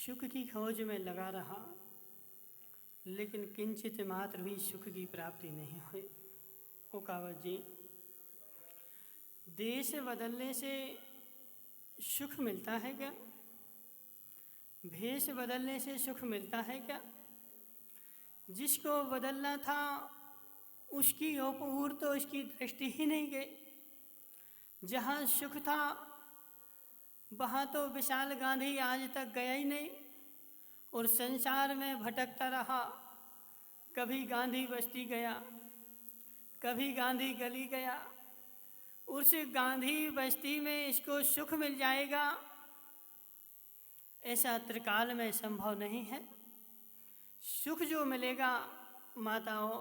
सुख की खोज में लगा रहा, लेकिन किंचित मात्र भी सुख की प्राप्ति नहीं हुई। ओकावत जी, देश बदलने से सुख मिलता है क्या? भेष बदलने से सुख मिलता है क्या? जिसको बदलना था उसकी ओर तो उसकी दृष्टि ही नहीं गई। जहाँ सुख था वहाँ तो विशाल गांधी आज तक गया ही नहीं और संसार में भटकता रहा। कभी गांधी बस्ती गया, कभी गांधी गली गया। उस गांधी बस्ती में इसको सुख मिल जाएगा ऐसा त्रिकाल में संभव नहीं है। सुख जो मिलेगा माताओं,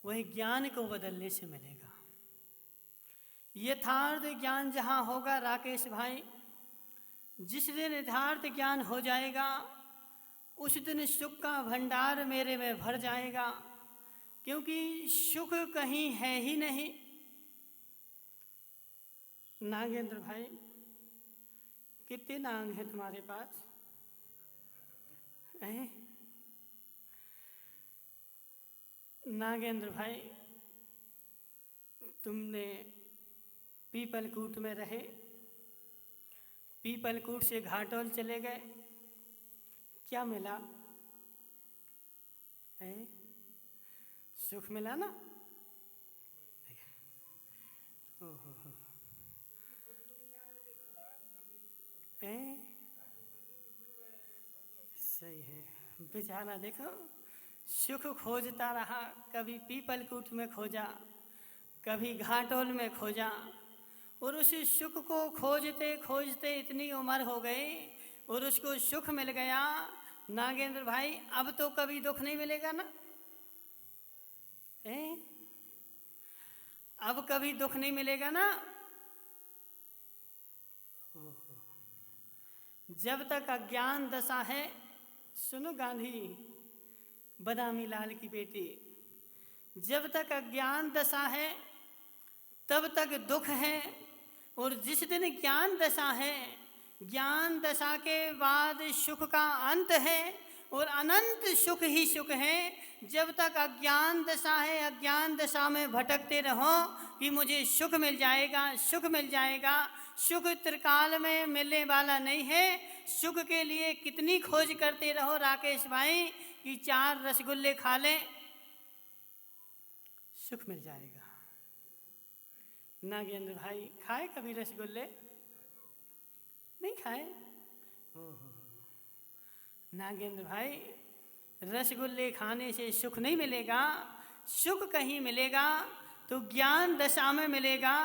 वही ज्ञान को बदलने से मिलेगा। यथार्थ ज्ञान जहाँ होगा राकेश भाई, जिस दिन यथार्थ ज्ञान हो जाएगा उस दिन सुख का भंडार मेरे में भर जाएगा, क्योंकि सुख कहीं है ही नहीं। नागेंद्र भाई, कितने नाग हैं तुम्हारे पास? नागेंद्र भाई, तुमने पीपलकूट में रहे, पीपलकूट से घाटोल चले गए, क्या मिला? सुख मिला ना? ओहो, सही है। बेचारा देखो सुख खोजता रहा, कभी पीपलकूट में खोजा, कभी घाटोल में खोजा, और उस सुख को खोजते खोजते इतनी उम्र हो गई और उसको सुख मिल गया। नागेंद्र भाई, अब तो कभी दुख नहीं मिलेगा ना? अब कभी दुख नहीं मिलेगा ना? जब तक अज्ञान दशा है, सुनो गांधी बदामी लाल की बेटी, जब तक अज्ञान दशा है तब तक दुख है, और जिस दिन ज्ञान दशा है, ज्ञान दशा के बाद सुख का अंत है और अनंत सुख ही सुख है। जब तक अज्ञान दशा है, अज्ञान दशा में भटकते रहो कि मुझे सुख मिल जाएगा, सुख मिल जाएगा। सुख त्रिकाल में मिलने वाला नहीं है। सुख के लिए कितनी खोज करते रहो राकेश भाई कि 4 रसगुल्ले खा लें, सुख मिल जाएगा। नागेंद्र भाई, खाए कभी रसगुल्ले? नहीं खाए? नागेंद्र भाई, रसगुल्ले खाने से सुख नहीं मिलेगा। सुख कहीं मिलेगा तो ज्ञान दशा में मिलेगा।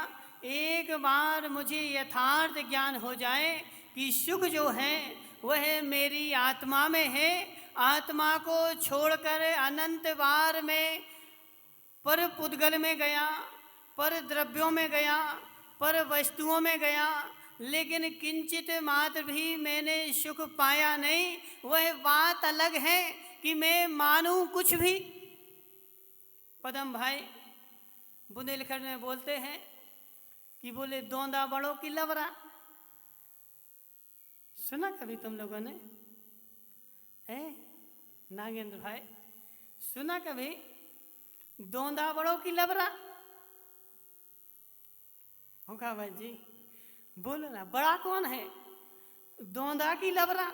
एक बार मुझे यथार्थ ज्ञान हो जाए कि सुख जो है वह मेरी आत्मा में है, आत्मा को छोड़कर अनंत बार में पर पुद्गल में गया, पर द्रव्यों में गया, पर वस्तुओं में गया, लेकिन किंचित मात्र भी मैंने सुख पाया नहीं। वह बात अलग है कि मैं मानूं कुछ भी। पदम भाई बुंदेलखंड में बोलते हैं कि बोले दोंदा बड़ों की लबरा। सुना कभी तुम लोगों ने? नागेंद्र भाई, सुना कभी दोंदा बड़ों की लबरा? होगा भाई जी, बोलो ना, बड़ा कौन है? दोंदा की लबरा?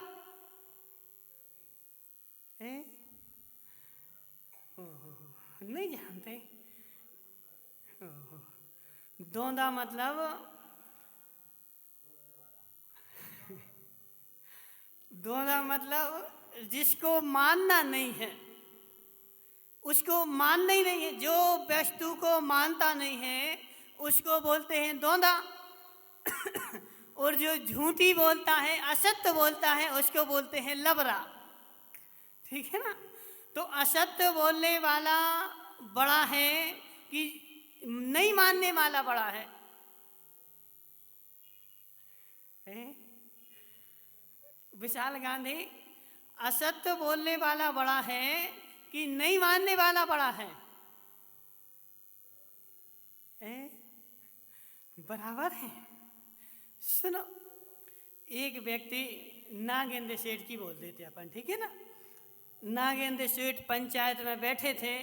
नहीं जानते? दोंदा मतलब दोंदा मतलब जिसको मानना नहीं है, उसको मानना ही नहीं है। जो वस्तु को मानता नहीं है उसको बोलते हैं दोंदा। और जो झूठी बोलता है, असत्य बोलता है, उसको बोलते हैं लबरा। ठीक है ना? तो असत्य बोलने वाला बड़ा है कि नहीं मानने वाला बड़ा है? विशाल गांधी, असत्य बोलने वाला बड़ा है कि नहीं मानने वाला बड़ा है? बराबर है। सुनो, एक व्यक्ति नागेंद्र सेठ की बोल देते अपन, ठीक है ना। नागेंद्र सेठ पंचायत में बैठे थे।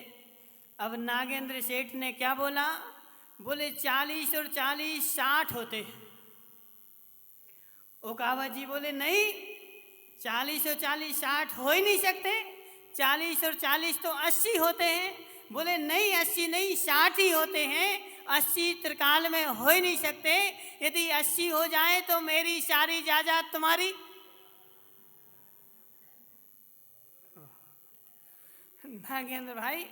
अब नागेंद्र सेठ ने क्या बोला, बोले 40 और 40 60 होते हैं। ओकावा जी बोले नहीं, 40 और 40 60 हो ही नहीं सकते, 40 और 40 तो 80 होते हैं। बोले नहीं, 80 नहीं 60 ही होते हैं, 80 त्रिकाल में हो ही नहीं सकते। यदि 80 हो जाए तो मेरी सारी जायदाद तुम्हारी। नागेंद्र भाई,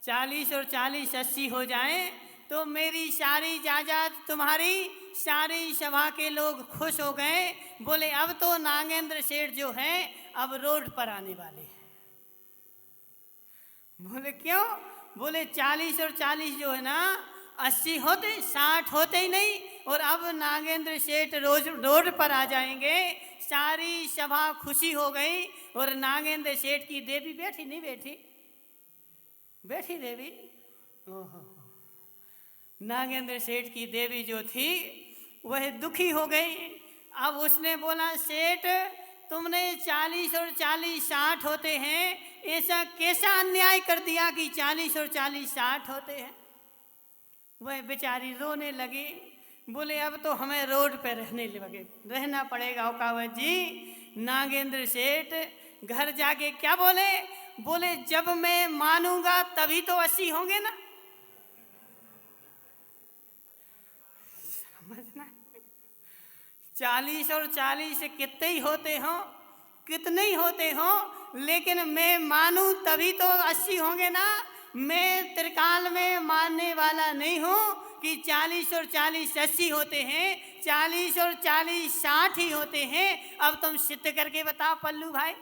40 और 40 80 हो जाए तो मेरी सारी जायदाद तुम्हारी। सारी सभा के लोग खुश हो गए। बोले अब तो नागेंद्र सेठ जो है अब रोड पर आने वाले हैं। बोले क्यों? बोले 40 और 40 जो है ना 80 होते, 60 होते ही नहीं, और अब नागेंद्र सेठ रोड पर आ जाएंगे। सारी सभा खुशी हो गई। और नागेंद्र सेठ की देवी बैठी, नहीं बैठी? बैठी देवी। ओहो, नागेंद्र सेठ की देवी जो थी वह दुखी हो गई। अब उसने बोला, सेठ तुमने 40 और 40 60 होते हैं, ऐसा कैसा अन्याय कर दिया कि 40 और 40 60 होते हैं। वह बेचारी रोने लगी। बोले अब तो हमें रोड पे रहना पड़ेगा ओकावत जी। नागेंद्र सेठ घर जाके क्या बोले? बोले जब मैं मानूंगा तभी तो 80 होंगे ना। समझना, 40 और 40 कितने ही होते हो, लेकिन मैं मानूं तभी तो 80 होंगे ना। मैं त्रिकाल में मानने वाला नहीं हूं कि 40 और 40 80 होते हैं, 40 और 40 60 ही होते हैं। अब तुम सिद्ध करके बताओ पल्लू भाई।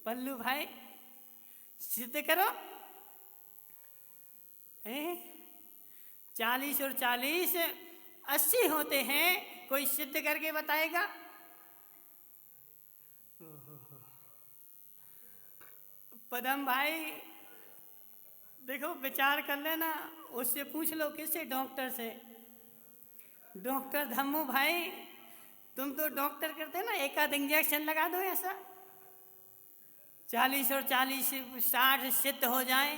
पल्लू भाई सिद्ध करो। 40 और 40 80 होते हैं, कोई सिद्ध करके बताएगा? पदम भाई देखो, विचार कर लेना, उससे पूछ लो। किससे? डॉक्टर से। डॉक्टर धम्मू भाई, तुम तो डॉक्टर करते ना, एक आध इंजेक्शन लगा दो ऐसा, 40 और 40 60 सिद्ध हो जाए।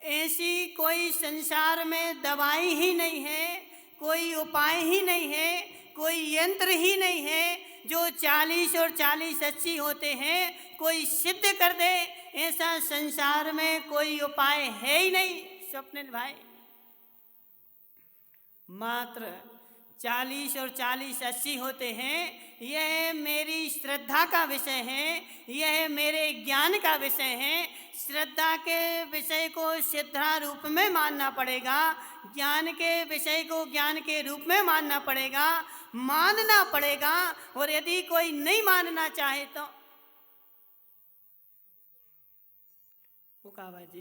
ऐसी कोई संसार में दवाई ही नहीं है, कोई उपाय ही नहीं है, कोई यंत्र ही नहीं है जो 40 और 40 80 होते हैं कोई सिद्ध कर दे। ऐसा संसार में कोई उपाय है ही नहीं स्वप्निल भाई। मात्र 40 और 40 80 होते हैं, यह मेरी श्रद्धा का विषय है, यह मेरे ज्ञान का विषय है। श्रद्धा के विषय को श्रद्धा रूप में मानना पड़ेगा, ज्ञान के विषय को ज्ञान के रूप में मानना पड़ेगा, मानना पड़ेगा। और यदि कोई नहीं मानना चाहे तो उकावा जी,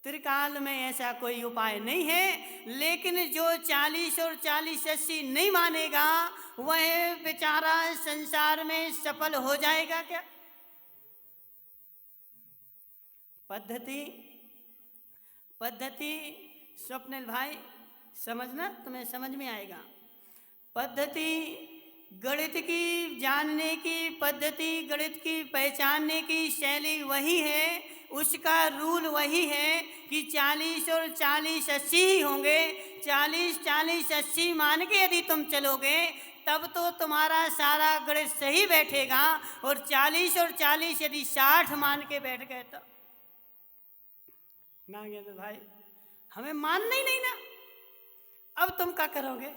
त्रिकाल में ऐसा कोई उपाय नहीं है। लेकिन जो 40 और 40 80 नहीं मानेगा वह बेचारा संसार में सफल हो जाएगा क्या? पद्धति स्वप्निल भाई समझना, तुम्हें समझ में आएगा। पद्धति गणित की जानने की पद्धति, गणित की पहचानने की शैली वही है, उसका रूल वही है कि 40 और 40 80 ही होंगे। 40 40 80 मान के यदि तुम चलोगे तब तो तुम्हारा सारा गणित सही बैठेगा। और 40 और 40 यदि 60 मान के बैठ गए तो नागेंद्र भाई हमें मानना ही नहीं ना। अब तुम क्या करोगे?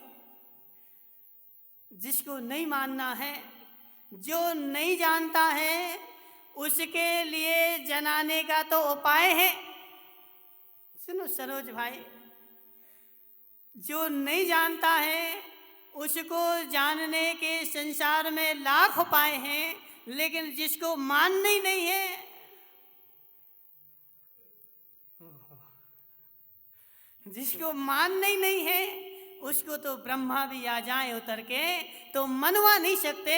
जिसको नहीं मानना है, जो नहीं जानता है, उसके लिए जनाने का तो उपाय है। सुनो सरोज भाई, जो नहीं जानता है उसको जानने के संसार में लाख उपाय हैं, लेकिन जिसको मानना ही नहीं है, जिसको मानना ही नहीं है उसको तो ब्रह्मा भी आ जाए उतर के तो मनवा नहीं सकते।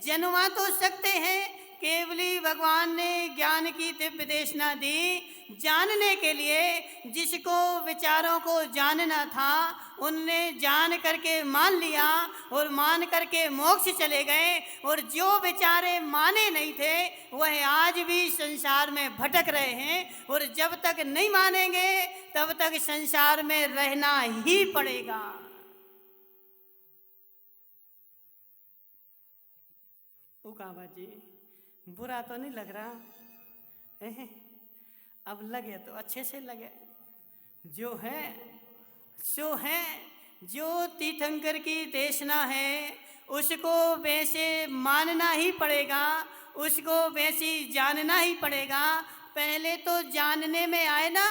जनवा तो सकते हैं केवली भगवान ने ज्ञान की दिव्य देशना दी जानने के लिए। जिसको विचारों को जानना था उनने जान करके मान लिया और मान करके मोक्ष चले गए। और जो बेचारे माने नहीं थे वह आज भी संसार में भटक रहे हैं। और जब तक नहीं मानेंगे तब तक संसार में रहना ही पड़ेगा। उकाबा जी, बुरा तो नहीं लग रहा? अब लगे तो अच्छे से लगे। जो है सो है, जो तीर्थंकर की देशना है उसको वैसे मानना ही पड़ेगा, उसको वैसी जानना ही पड़ेगा। पहले तो जानने में आए ना,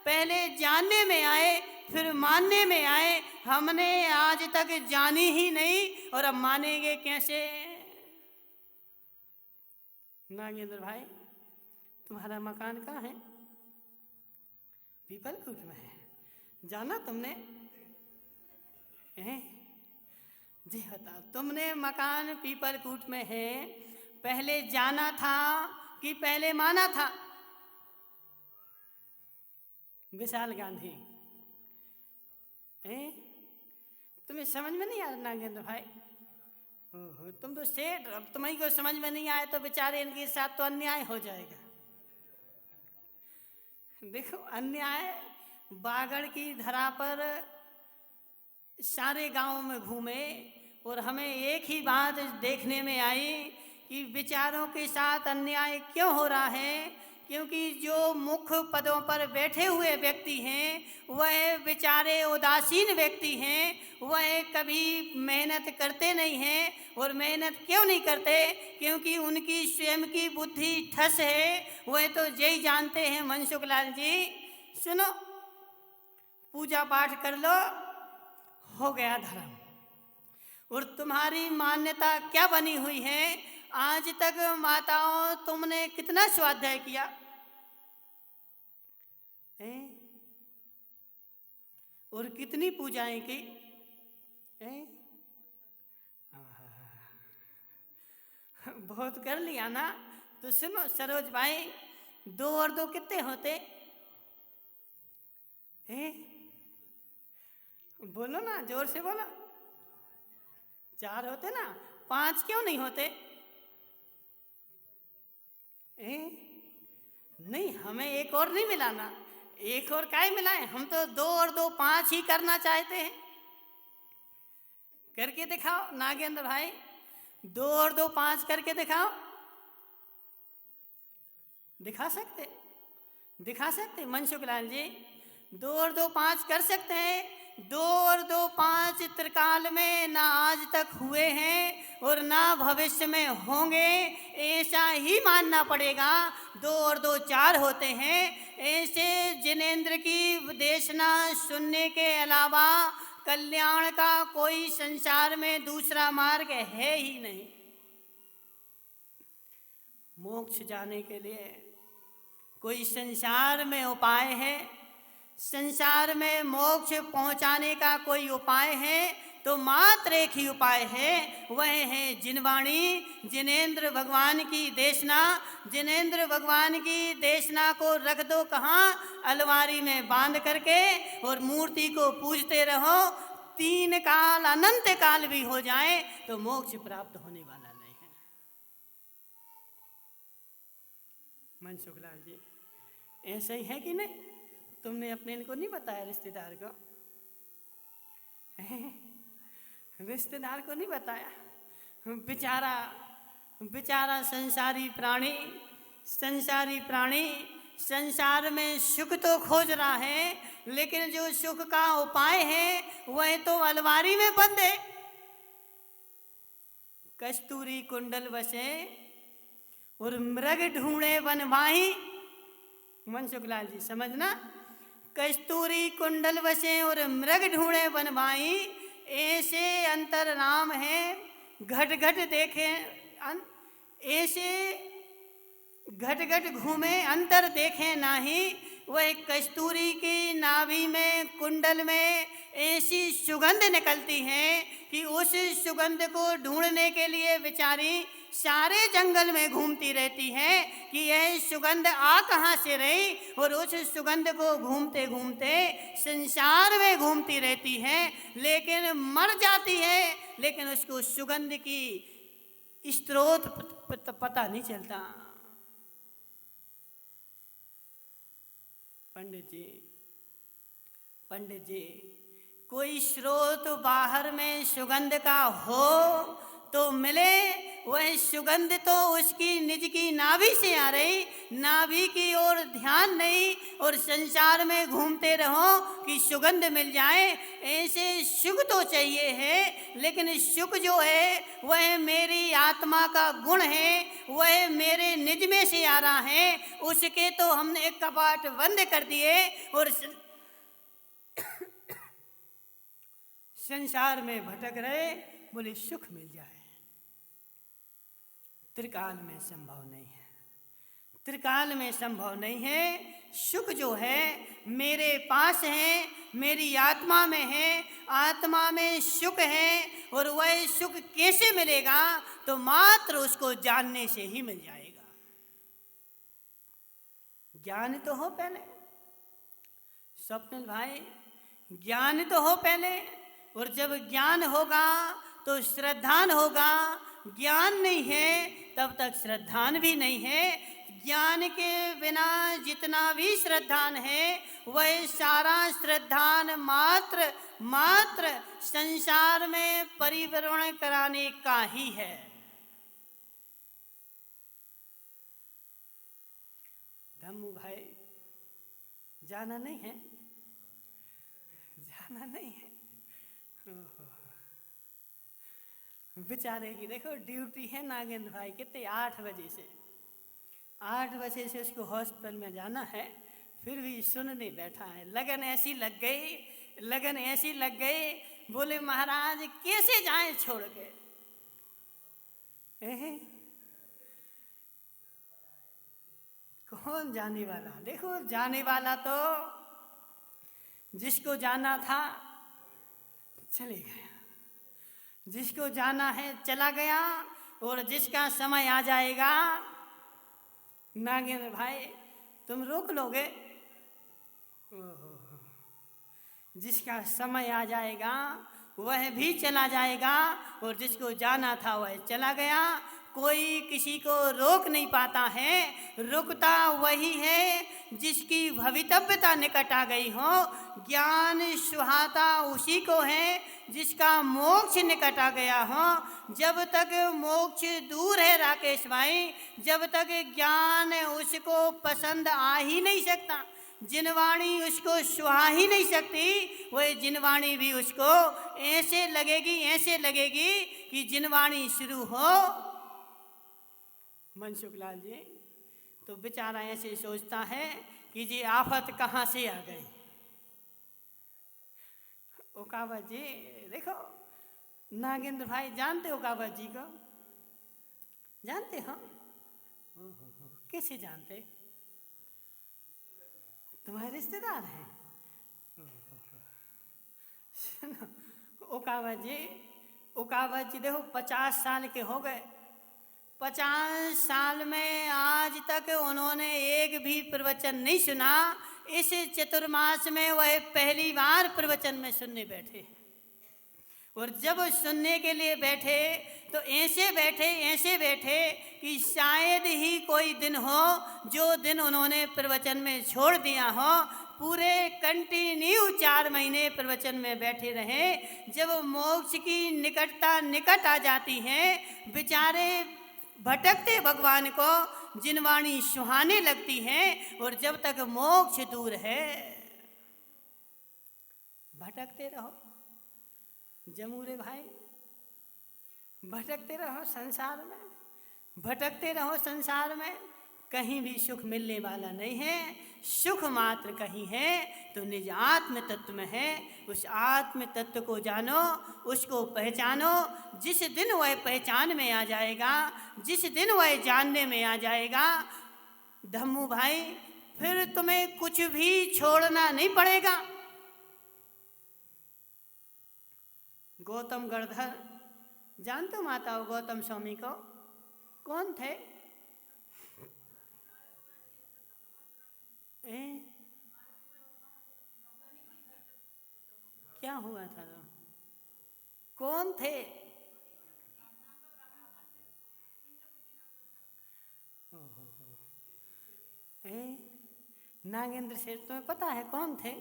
पहले जानने में आए फिर मानने में आए। हमने आज तक जानी ही नहीं और अब मानेंगे कैसे? नागेंद्र भाई, तुम्हारा मकान कहाँ है? पीपलकूट में है। जाना तुमने? जी बताओ, तुमने मकान पीपलकूट में है, पहले जाना था कि पहले माना था? विशाल गांधी, तुम्हें समझ में नहीं आ रहा नागेंद्र भाई? ओहो, तुम तो सेठ, अब तुम्हें को समझ में नहीं आए तो बेचारे इनके साथ तो अन्याय हो जाएगा। देखो, अन्याय बागड़ की धरा पर सारे गांव में घूमे और हमें एक ही बात देखने में आई कि विचारों के साथ अन्याय क्यों हो रहा है। क्योंकि जो मुख्य पदों पर बैठे हुए व्यक्ति हैं वह बेचारे उदासीन व्यक्ति हैं, वह कभी मेहनत करते नहीं हैं। और मेहनत क्यों नहीं करते? क्योंकि उनकी स्वयं की बुद्धि ठस है। वह तो यही जानते हैं, मनसुख लाल जी सुनो, पूजा पाठ कर लो, हो गया धर्म। और तुम्हारी मान्यता क्या बनी हुई है? आज तक माताओं तुमने कितना स्वाध्याय किया? और कितनी पूजाएं की? बहुत कर लिया ना। तो सुनो सरोज भाई, 2 और 2 कितने होते? बोलो ना, जोर से बोलो। 4 होते ना, 5 क्यों नहीं होते? नहीं, हमें एक और नहीं मिलाना। एक और काहे मिलाएं? हम तो 2 और 2 5 ही करना चाहते हैं। करके दिखाओ नागेंद्र भाई, 2 और 2 5 करके दिखाओ। दिखा सकते? दिखा सकते मनसुख लाल जी? 2 और 2 5 कर सकते हैं। 2 और 2 5 त्रिकाल में ना आज तक हुए हैं और ना भविष्य में होंगे, ऐसा ही मानना पड़ेगा। 2 और 2 4 होते हैं। ऐसे जिनेंद्र की देशना सुनने के अलावा कल्याण का कोई संसार में दूसरा मार्ग है ही नहीं। मोक्ष जाने के लिए कोई संसार में उपाय है? संसार में मोक्ष पहुंचाने का कोई उपाय है तो मात्र एक ही उपाय है, वह है जिनवाणी, जिनेंद्र भगवान की देशना। जिनेंद्र भगवान की देशना को रख दो कहाँ? अलमारी में बांध करके और मूर्ति को पूजते रहो। 3 काल अनंत काल भी हो जाए तो मोक्ष प्राप्त होने वाला नहीं है। मनसुख लाल जी, ऐसा ही है कि नहीं? तुमने अपने इनको नहीं बताया रिश्तेदार को? रिश्तेदार को नहीं बताया? बेचारा बेचारा संसारी प्राणी संसार में सुख तो खोज रहा है, लेकिन जो सुख का उपाय है वह तो अलमारी में बंद है। कस्तूरी कुंडल बसे और मृग ढूंढे वन माही। मनसुख लाल जी समझना, कस्तूरी कुंडल बसे और मृग ढूंढे वन माही, ऐसे अंतर राम है घट घट देखे, ऐसे घट घट घूमे अंतर देखे नाही। वह कस्तूरी की नाभि में कुंडल में ऐसी सुगंध निकलती है कि उस सुगंध को ढूंढने के लिए बेचारी सारे जंगल में घूमती रहती है कि यह सुगंध आ कहाँ से रही, और उस सुगंध को घूमते घूमते संसार में घूमती रहती है, लेकिन मर जाती है, लेकिन उसको सुगंध की स्रोत पता नहीं चलता। पंडित जी कोई स्रोत बाहर में सुगंध का हो तो मिले, वह सुगंध तो उसकी निज की नाभि से आ रही, नाभि की ओर ध्यान नहीं और संसार में घूमते रहो कि सुगंध मिल जाए। ऐसे सुख तो चाहिए है, लेकिन सुख जो है वह मेरी आत्मा का गुण है, वह मेरे निज में से आ रहा है, उसके तो हमने कपाट बंद कर दिए और संसार में भटक रहे, बोले सुख मिल जाए। त्रिकाल में संभव नहीं है, त्रिकाल में संभव नहीं है। सुख जो है मेरे पास है, मेरी आत्मा में है, आत्मा में सुख है, और वह सुख कैसे मिलेगा, तो मात्र उसको जानने से ही मिल जाएगा। ज्ञान तो हो पहले, स्वप्निल भाई, ज्ञान तो हो पहले, और जब ज्ञान होगा तो श्रद्धान होगा। ज्ञान नहीं है तब तक श्रद्धान भी नहीं है। ज्ञान के बिना जितना भी श्रद्धान है वह सारा श्रद्धान मात्र संसार में परिभ्रमण कराने का ही है। धम्मू भाई जाना नहीं है, जाना नहीं है। बेचारे की देखो ड्यूटी है नागेंद्र भाई, कितने 8 बजे से 8 बजे से उसको हॉस्पिटल में जाना है, फिर भी सुनने बैठा है। लगन ऐसी लग गई, बोले महाराज कैसे जाएं छोड़ के। कौन जाने वाला, देखो जाने वाला तो जिसको जाना था चले गया, जिसको जाना है चला गया, और जिसका समय आ जाएगा, नागेंद्र भाई तुम रोक लोगे, जिसका समय आ जाएगा वह भी चला जाएगा, और जिसको जाना था वह चला गया। कोई किसी को रोक नहीं पाता है, रुकता वही है जिसकी भवितव्यता निकट आ गई हो। ज्ञान सुहाता उसी को है जिसका मोक्ष निकट आ गया हो। जब तक मोक्ष दूर है राकेश भाई, जब तक ज्ञान उसको पसंद आ ही नहीं सकता, जिनवाणी उसको सुहा ही नहीं सकती, वह जिनवाणी भी उसको ऐसे लगेगी कि जिनवाणी शुरू हो। मनसुख लाल जी तो बेचारा ऐसे सोचता है कि जी आफत कहाँ से आ गई। ओकावत जी देखो, नागेंद्र भाई जानते हो ओकावत जी को? जानते हो? कैसे जानते? तुम्हारे रिश्तेदार हैं? ओकावत जी देखो 50 साल के हो गए, 50 साल में आज तक उन्होंने एक भी प्रवचन नहीं सुना। इस चतुर्मास में वह पहली बार प्रवचन में सुनने बैठे, और जब सुनने के लिए बैठे तो ऐसे बैठे कि शायद ही कोई दिन हो जो दिन उन्होंने प्रवचन में छोड़ दिया हो। पूरे कंटिन्यू 4 महीने प्रवचन में बैठे रहे। जब मोक्ष की निकटता निकट आ जाती है, बेचारे भटकते भगवान को जिनवाणी सुहाने लगती है, और जब तक मोक्ष दूर है भटकते रहो। जमूरे भाई भटकते रहो संसार में, कहीं भी सुख मिलने वाला नहीं है। सुख मात्र कहीं है तो निज आत्म तत्व में है। उस आत्म तत्व को जानो, उसको पहचानो। जिस दिन वह पहचान में आ जाएगा, जिस दिन वह जानने में आ जाएगा, धम्मू भाई फिर तुम्हें कुछ भी छोड़ना नहीं पड़ेगा। गौतम गणधर, जानते हो माता हो गौतम स्वामी को? कौन थे? क्या हुआ था? कौन थे? नागेंद्र सेठ, तुम्हें पता है कौन थे?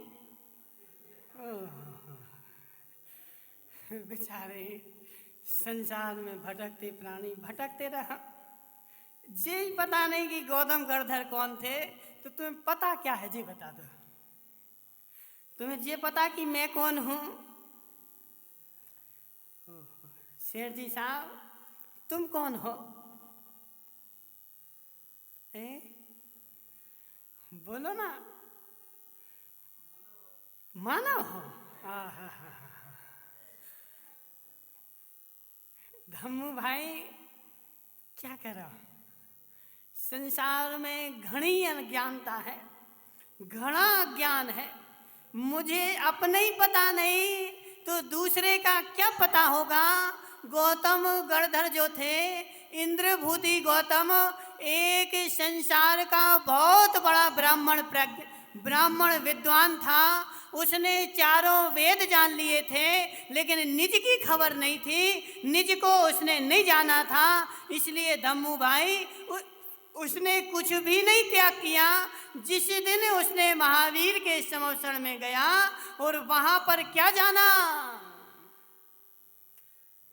बेचारे संसार में भटकते प्राणी भटकते रहा, जे ही पता नहीं कि गौतम गणधर कौन थे। तो तुम्हें पता क्या है जी बता दो। तुम्हें ये पता कि मैं कौन हूं? शेर जी साहब, तुम कौन हो? बोलो ना। मानव हो? धम्मू भाई, क्या करो, संसार में घनी अज्ञानता है, घना ज्ञान है। मुझे अपने ही पता नहीं तो दूसरे का क्या पता होगा। गौतम गणधर जो थे, इंद्रभूति गौतम, एक संसार का बहुत बड़ा ब्राह्मण विद्वान था। उसने चारों वेद जान लिए थे, लेकिन निज की खबर नहीं थी, निज को उसने नहीं जाना था। इसलिए धम्मू भाई, उसने कुछ भी नहीं त्याग किया। जिस दिन उसने महावीर के समक्षण में गया और वहां पर क्या जाना?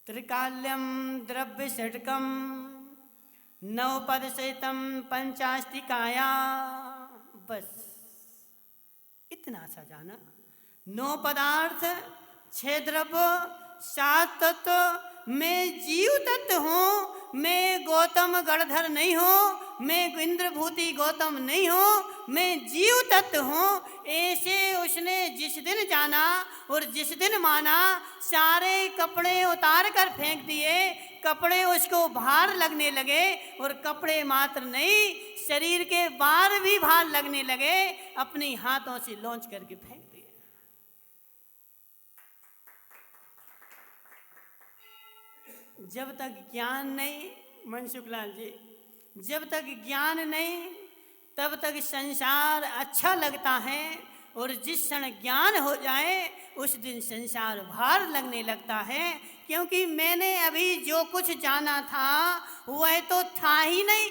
त्रिकाल्यम द्रव्य षटकम नवपद सहितम पंचास्तिकाया, बस इतना सा जाना। 9 पदार्थ, 6 द्रव्य, 7 तत्व। मैं जीव तत्व हूँ, मैं गौतम गणधर नहीं हूँ, मैं इंद्रभूति गौतम नहीं हूँ, मैं जीव तत्व हूँ। ऐसे उसने जिस दिन जाना और जिस दिन माना, सारे कपड़े उतार कर फेंक दिए। कपड़े उसको भार लगने लगे, और कपड़े मात्र नहीं, शरीर के बार भी भार लगने लगे। अपने हाथों से लॉन्च करके फेंक दिए। जब तक ज्ञान नहीं, मनसुखलाल जी, जब तक ज्ञान नहीं तब तक संसार अच्छा लगता है, और जिस क्षण ज्ञान हो जाए उस दिन संसार भार लगने लगता है। क्योंकि मैंने अभी जो कुछ जाना था वह तो था ही नहीं।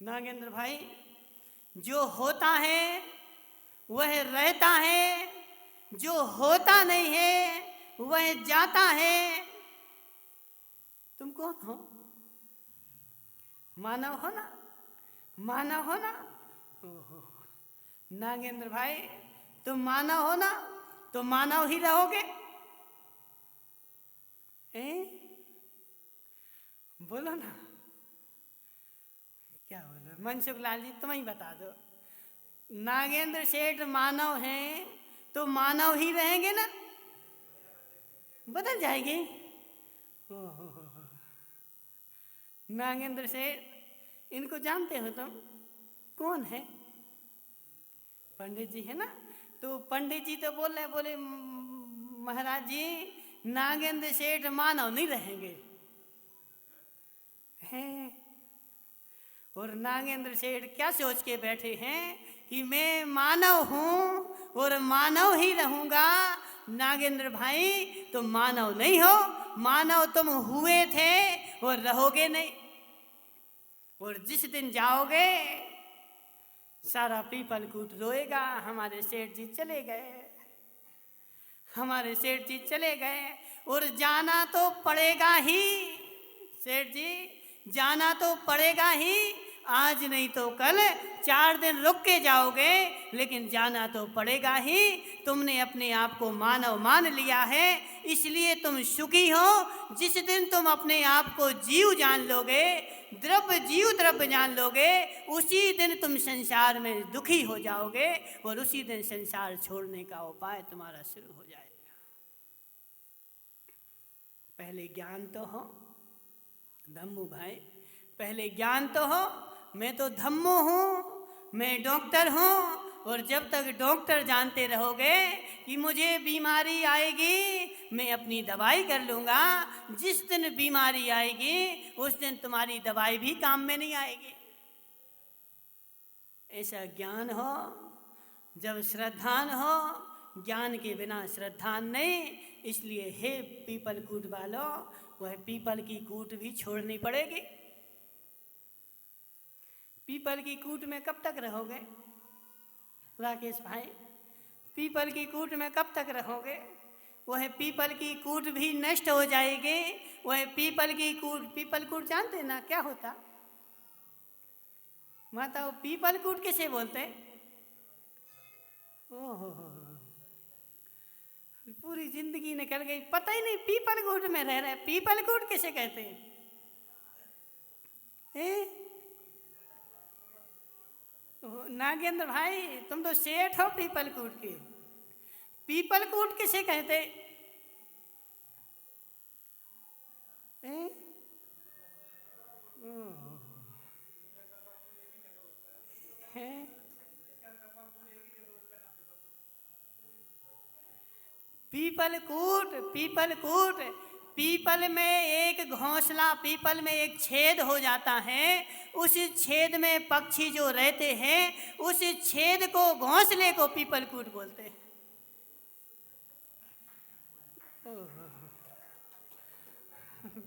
नागेंद्र भाई, जो होता है वह रहता है, जो होता नहीं है वह जाता है। तुम कौन हो? मानव हो ना? मानव हो ना? ओहो नागेंद्र भाई, तुम मानव हो ना, तो मानव ही रहोगे। बोलो ना, क्या बोलो? मनसुख लाल जी, तुम ही बता दो। नागेंद्र सेठ मानव हैं तो मानव ही रहेंगे ना? बदल जाएगी? नागेंद्र सेठ, इनको जानते हो तुम? कौन है? पंडित जी है ना? तो पंडित जी तो बोले महाराज जी, नागेंद्र सेठ मानव नहीं रहेंगे हैं। और नागेंद्र सेठ क्या सोच के बैठे हैं कि मैं मानव हूँ और मानव ही रहूँगा। नागेंद्र भाई, तुम मानव नहीं हो, मानव तुम हुए थे और रहोगे नहीं। और जिस दिन जाओगे सारा पीपल कूट रोएगा, हमारे सेठ जी चले गए, हमारे सेठ जी चले गए। और जाना तो पड़ेगा ही सेठ जी, जाना तो पड़ेगा ही। आज नहीं तो कल 4 दिन रुक के जाओगे, लेकिन जाना तो पड़ेगा ही। तुमने अपने आप को मानव मान लिया है, इसलिए तुम सुखी हो। जिस दिन तुम अपने आप को जीव जान लोगे, द्रव्य जीव द्रव्य जान लोगे, उसी दिन तुम संसार में दुखी हो जाओगे, और उसी दिन संसार छोड़ने का उपाय तुम्हारा शुरू हो जाएगा। पहले ज्ञान तो हो धम्मू भाई, पहले ज्ञान तो हो। मैं तो धम्मो हूँ, मैं डॉक्टर हूँ, और जब तक डॉक्टर जानते रहोगे कि मुझे बीमारी आएगी, मैं अपनी दवाई कर लूँगा। जिस दिन बीमारी आएगी उस दिन तुम्हारी दवाई भी काम में नहीं आएगी। ऐसा ज्ञान हो। जब श्रद्धान हो, ज्ञान के बिना श्रद्धान नहीं। इसलिए हे पीपल कूट वालों, वह पीपल की कूट भी छोड़नी पड़ेगी। पीपल की कूट में कब तक रहोगे राकेश भाई? पीपल की कूट में कब तक रहोगे? वह पीपल की कूट भी नष्ट हो जाएगी। वह पीपल की कूट, पीपल कूट जानते ना क्या होता? माता, पीपल कूट किसे बोलते? ओहो, पूरी जिंदगी निकल गई, पता ही नहीं पीपल कूट में रह रहे। पीपल कूट किसे कहते हैं? नागेंद्र भाई, तुम तो सेठ हो पीपल कूट के। पीपल कूट किसे कहते हैं? पीपल कूट, पीपल कूट, पीपल में एक घोंसला, पीपल में एक छेद हो जाता है। उस छेद में पक्षी जो रहते हैं, उस छेद को, घोंसले को पीपल कूट बोलते हैं।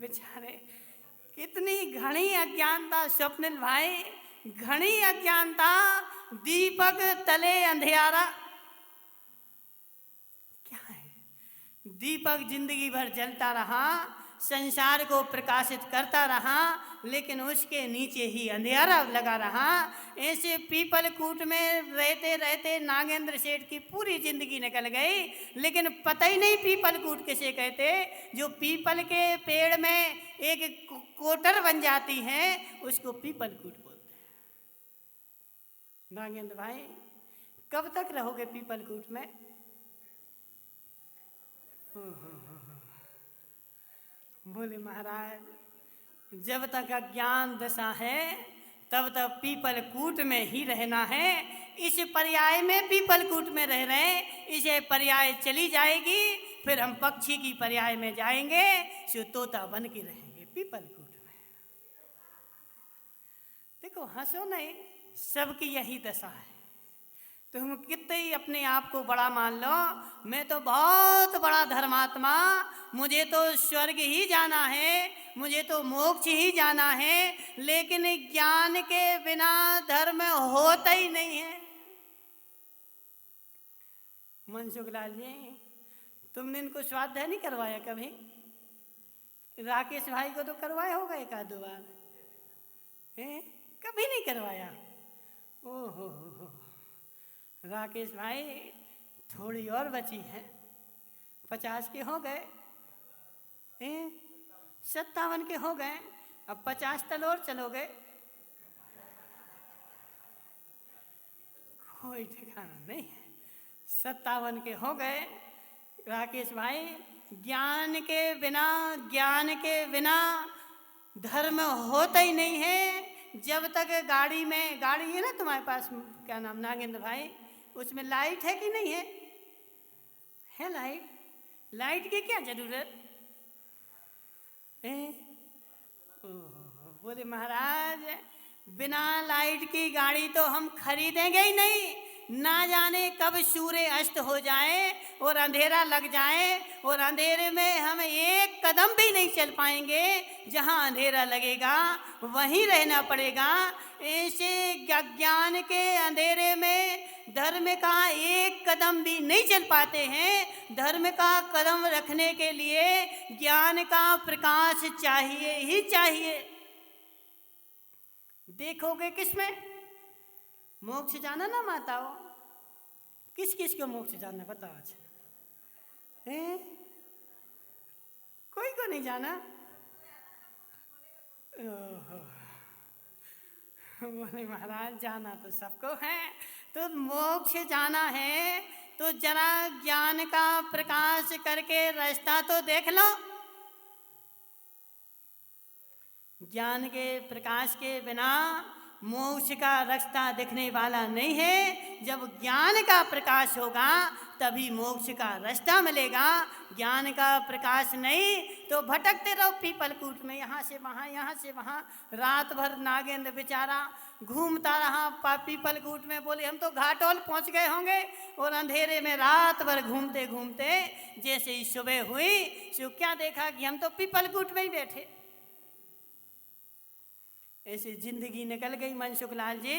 बेचारे, कितनी घनी अज्ञानता स्वप्निल भाई, घनी अज्ञानता। दीपक तले अंधियारा। क्या है? दीपक जिंदगी भर जलता रहा, संसार को प्रकाशित करता रहा, लेकिन उसके नीचे ही अंधेरा लगा रहा। ऐसे पीपल कूट में रहते रहते नागेंद्र सेठ की पूरी जिंदगी निकल गई, लेकिन पता ही नहीं पीपल कूट किसे कहते। जो पीपल के पेड़ में एक कोटर बन जाती है, उसको पीपल कूट बोलते हैं। नागेंद्र भाई, कब तक रहोगे पीपल कूट में? बोले महाराज, जब तक अज्ञान दशा है तब तक पीपल कूट में ही रहना है। इस पर्याय में पीपल कूट में रह रहे हैं, इसे पर्याय चली जाएगी, फिर हम पक्षी की पर्याय में जाएंगे, सो तोता बन के रहेंगे पीपल कूट में। देखो, हंसो नहीं, सबकी यही दशा है। तुम कितने ही अपने आप को बड़ा मान लो, मैं तो बहुत बड़ा धर्मात्मा, मुझे तो स्वर्ग ही जाना है, मुझे तो मोक्ष ही जाना है, लेकिन ज्ञान के बिना धर्म होता ही नहीं है। मनसुख लाल जी, तुमने इनको स्वाध्याय नहीं करवाया कभी? राकेश भाई को तो करवाया होगा एक आध दो बार, कभी नहीं करवाया। ओहो, राकेश भाई, थोड़ी और बची है, 50 के हो गए, 57 के हो गए, अब 50 तल और चलोगे, कोई ठिकाना नहीं है। 57 के हो गए। राकेश भाई, ज्ञान के बिना धर्म होता ही नहीं है। जब तक गाड़ी है ना तुम्हारे पास, क्या नाम नागेंद्र भाई, उसमें लाइट है कि नहीं है? है लाइट। लाइट की क्या जरूरत है? बोले महाराज, बिना लाइट की गाड़ी तो हम खरीदेंगे ही नहीं। ना जाने कब सूर्य अस्त हो जाए और अंधेरा लग जाए, और अंधेरे में हम एक कदम भी नहीं चल पाएंगे। जहाँ अंधेरा लगेगा वहीं रहना पड़ेगा। ऐसे ज्ञान के अंधेरे में धर्म का एक कदम भी नहीं चल पाते हैं। धर्म का कदम रखने के लिए ज्ञान का प्रकाश चाहिए ही चाहिए। देखोगे किसमें मोक्ष जाना ना माताओं? किस किस को मोक्ष जाना बताओ? अच्छा, कोई को नहीं जाना? बोले महाराज, जाना तो सबको है, तो मोक्ष जाना है तो जरा ज्ञान का प्रकाश करके रास्ता तो देख लो। ज्ञान के प्रकाश के बिना मोक्ष का रास्ता दिखने वाला नहीं है। जब ज्ञान का प्रकाश होगा तभी मोक्ष का रास्ता मिलेगा। ज्ञान का प्रकाश नहीं तो भटकते रहो पीपल कूट में, यहाँ से वहाँ यहाँ से वहाँ। रात भर नागेंद्र बेचारा घूमता रहा पीपल कूट में। बोले हम तो घाटोल पहुँच गए होंगे, और अंधेरे में रात भर घूमते घूमते जैसे ही सुबह हुई सो क्या देखा कि हम तो पीपल कूट में ही बैठे। ऐसी जिंदगी निकल गई मनसुख लाल जी।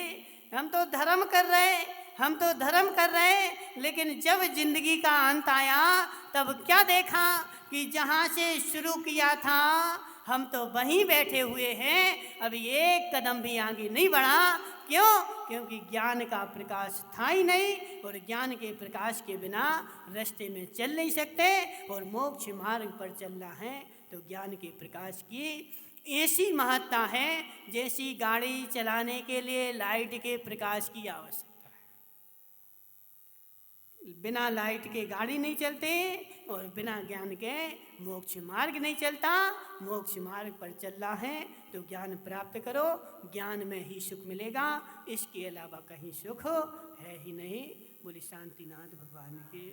हम तो धर्म कर रहे, हम तो धर्म कर रहे, लेकिन जब जिंदगी का अंत आया तब क्या देखा कि जहाँ से शुरू किया था हम तो वहीं बैठे हुए हैं, अभी एक कदम भी आगे नहीं बढ़ा। क्यों? क्योंकि ज्ञान का प्रकाश था ही नहीं, और ज्ञान के प्रकाश के बिना रास्ते में चल नहीं सकते, और मोक्ष मार्ग पर चलना है तो ज्ञान के प्रकाश की ऐसी महत्ता है जैसी गाड़ी चलाने के लिए लाइट के प्रकाश की आवश्यकता है। बिना लाइट के गाड़ी नहीं चलते, और बिना ज्ञान के मोक्ष मार्ग नहीं चलता। मोक्ष मार्ग पर चलना है तो ज्ञान प्राप्त करो, ज्ञान में ही सुख मिलेगा, इसके अलावा कहीं सुख है ही नहीं। बोली शांतिनाथ भगवान के